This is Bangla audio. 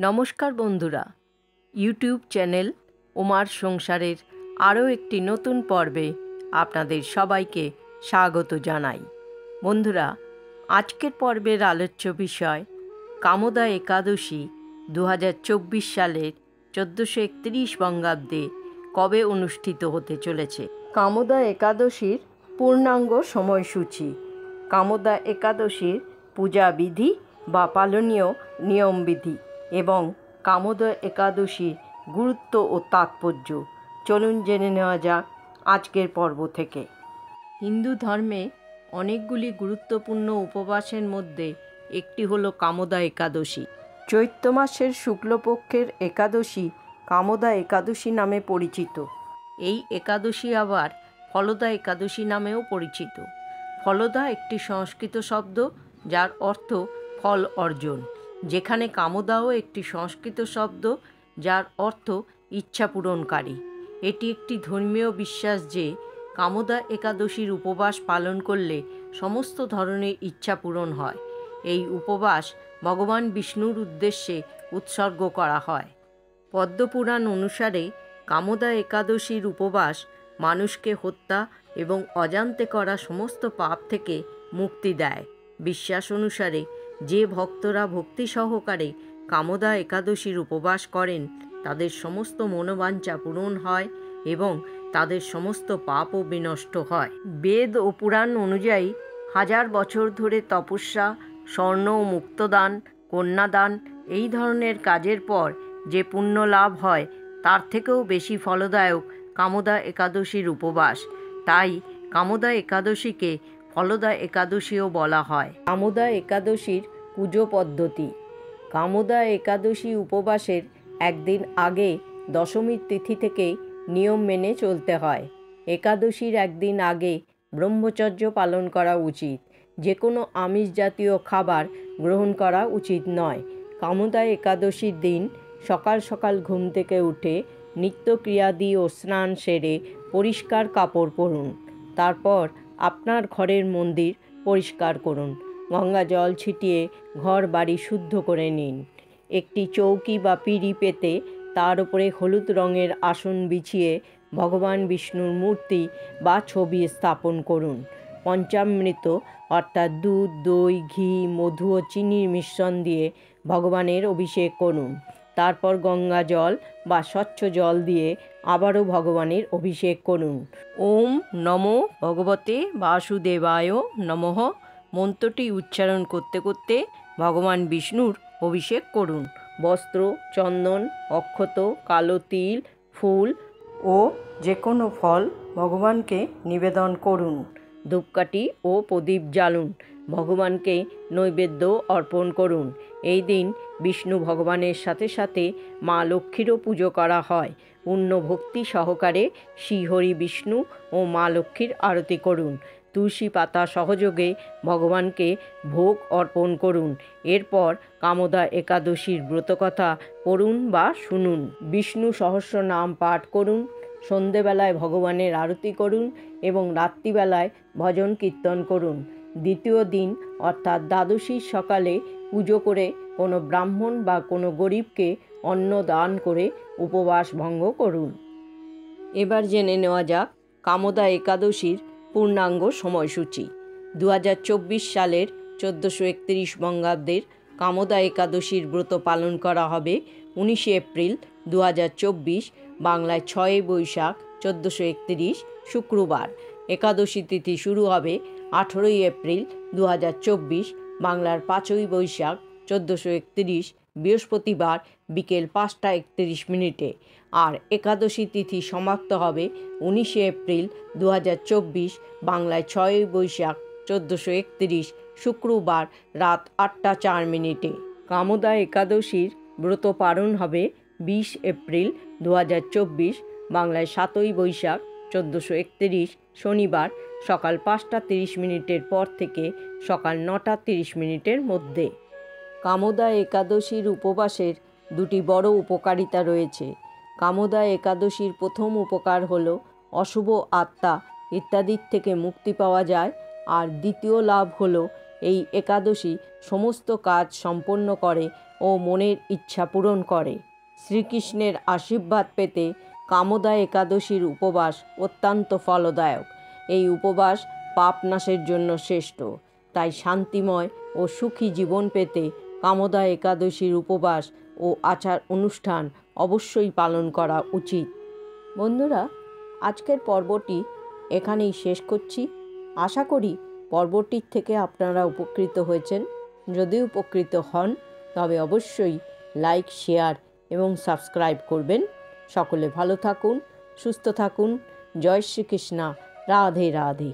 নমস্কার বন্ধুরা, ইউটিউব চ্যানেল ওমার সংসারের আরও একটি নতুন পর্বে আপনাদের সবাইকে স্বাগত জানাই। বন্ধুরা, আজকের পর্বের আলোচ্য বিষয় কামোদা একাদশী 2024 সালের 1431 বঙ্গাব্দে কবে অনুষ্ঠিত হতে চলেছে। কামোদা একাদশীর পূর্ণাঙ্গ সময়সূচি, কামোদা একাদশীর পূজাবিধি বা পালনীয় নিয়মবিধি এবং কামোদা একাদশীর গুরুত্ব ও তাৎপর্য চলুন জেনে নেওয়া যাক আজকের পর্ব থেকে। হিন্দু ধর্মে অনেকগুলি গুরুত্বপূর্ণ উপবাসের মধ্যে একটি হলো কামোদা একাদশী। চৈত্র মাসের শুক্লপক্ষের একাদশী কামোদা একাদশী নামে পরিচিত। এই একাদশী আবার ফলদা একাদশী নামেও পরিচিত। ফলদা একটি সংস্কৃত শব্দ যার অর্থ ফল অর্জন, যেখানে কামোদাও একটি সংস্কৃত শব্দ যার অর্থ ইচ্ছা পূরণকারী। এটি একটি ধর্মীয় বিশ্বাস যে কামোদা একাদশীর উপবাস পালন করলে সমস্ত ধরনের ইচ্ছা পূরণ হয়। এই উপবাস ভগবান বিষ্ণুর উদ্দেশ্যে উৎসর্গ করা হয়। পদ্মপুরাণ অনুসারে কামোদা একাদশীর উপবাস মানুষকে হত্যা এবং অজান্তে করা সমস্ত পাপ থেকে মুক্তি দেয়। বিশ্বাস অনুসারে যে ভক্তরা ভক্তি সহকারে কামোদা একাদশীর উপবাস করেন তাদের সমস্ত মনোবাঞ্ছা পূরণ হয় এবং তাদের সমস্ত পাপও বিনষ্ট হয়। বেদ ও পুরাণ অনুযায়ী 1000 বছর ধরে তপস্যা, স্বর্ণ ও মুক্তদান, কন্যাদান এই ধরনের কাজের পর যে পুণ্য লাভ হয় তার থেকেও বেশি ফলদায়ক কামোদা একাদশীর উপবাস। তাই কামোদা একাদশীকে ফলদা একাদশীও বলা হয়। কামোদা একাদশীর পুজো পদ্ধতি। কামোদা একাদশী উপবাসের একদিন আগে দশমীর তিথি থেকে নিয়ম মেনে চলতে হয়। একাদশীর একদিন আগে ব্রহ্মচর্য পালন করা উচিত। যে কোনো আমিষ জাতীয় খাবার গ্রহণ করা উচিত নয়। কামোদা একাদশীর দিন সকাল সকাল ঘুম থেকে উঠে নিত্যক্রিয়াদি ও স্নান সেরে পরিষ্কার কাপড় পরুন। তারপর আপনার ঘরের মন্দির পরিষ্কার করুন। গঙ্গা জল ছিটিয়ে ঘর বাড়ি শুদ্ধ করে নিন। একটি চৌকি বা পিঁড়ি পেতে তার উপরে হলুদ রঙের আসন বিছিয়ে ভগবান বিষ্ণুর মূর্তি বা ছবি স্থাপন করুন। পঞ্চামৃত অর্থাৎ দুধ, দই, ঘি, মধু ও চিনির মিশ্রণ দিয়ে ভগবানের অভিষেক করুন। তারপর গঙ্গা জল বা স্বচ্ছ জল দিয়ে আবারও ভগবানের অভিষেক করুন। ওম নমো ভগবতে বাসুদেবায় নমঃ মন্ত্রটি উচ্চারণ করতে করতে ভগবান বিষ্ণুর অভিষেক করুন। বস্ত্র, চন্দন, অক্ষত, কালো তিল, ফুল ও যে কোনো ফল ভগবানকে নিবেদন করুন। ধূপকাঠি ও প্রদীপ জ্বালুন। ভগবানকে নৈবেদ্য অর্পণ করুন। এই দিন বিষ্ণু ভগবানের সাথে সাথে মা লক্ষ্মীরও পুজো করা হয়। পূর্ণ ভক্তি সহকারে শ্রীহরি বিষ্ণু ও মা লক্ষ্মীর আরতি করুন। তুলসী পাতা সহযোগে ভগবানকে ভোগ অর্পণ করুন। এরপর কামোদা একাদশীর ব্রতকথা পড়ুন বা শুনুন। বিষ্ণু সহস্র নাম পাঠ করুন। সন্ধেবেলায় ভগবানের আরতি করুন এবং রাত্রিবেলায় ভজন কীর্তন করুন। দ্বিতীয় দিন অর্থাৎ দ্বাদশীর সকালে পুজো করে কোনো ব্রাহ্মণ বা কোনো গরিবকে অন্ন দান করে উপবাস ভঙ্গ করুন। এবার জেনে নেওয়া যাক কামোদা একাদশীর পূর্ণাঙ্গ সময়সূচি। 2024 সালের 1431 বঙ্গাব্দের কামোদা একাদশীর ব্রত পালন করা হবে 19 এপ্রিল 2024, বাংলায় 6 বৈশাখ 1431 শুক্রবার। একাদশী তিথি শুরু হবে 18 এপ্রিল 2024, বাংলার 5 বৈশাখ 1431 বৃহস্পতিবার বিকেল 5টা 31 আর একাদশী তিথি সমাপ্ত হবে 19 এপ্রিল 2024, বাংলায় 6 বৈশাখ 1431 শুক্রবার রাত 8টা 4 কামোদা একাদশীর ব্রত পালন হবে 20 এপ্রিল 2024, বাংলায় 7 বৈশাখ 1431 শনিবার সকাল 5টা 30 পর থেকে সকাল 9টা 30 মধ্যে। কামোদা একাদশীর উপবাসের দুটি বড় উপকারিতা রয়েছে। কামোদা একাদশীর প্রথম উপকার হল অশুভ আত্মা ইত্যাদির থেকে মুক্তি পাওয়া যায়, আর দ্বিতীয় লাভ হল এই একাদশী সমস্ত কাজ সম্পন্ন করে ও মনের ইচ্ছা পূরণ করে। শ্রীকৃষ্ণের আশীর্বাদ পেতে কামদা একাদশীর উপবাস অত্যন্ত ফলদায়ক। এই উপবাস পাপ নাশের জন্য শ্রেষ্ঠ। তাই শান্তিময় ও সুখী জীবন পেতে কামদা একাদশীর উপবাস ও আচার অনুষ্ঠান অবশ্যই পালন করা উচিত। বন্ধুরা, আজকের পর্বটি এখানেই শেষ করছি। আশা করি পর্বটির থেকে আপনারা উপকৃত হয়েছেন। যদি উপকৃত হন তবে অবশ্যই লাইক, শেয়ার এবং সাবস্ক্রাইব করবেন। সকলে ভালো থাকুন, সুস্থ থাকুন। জয় শ্রীকৃষ্ণ। রাধে রাধে।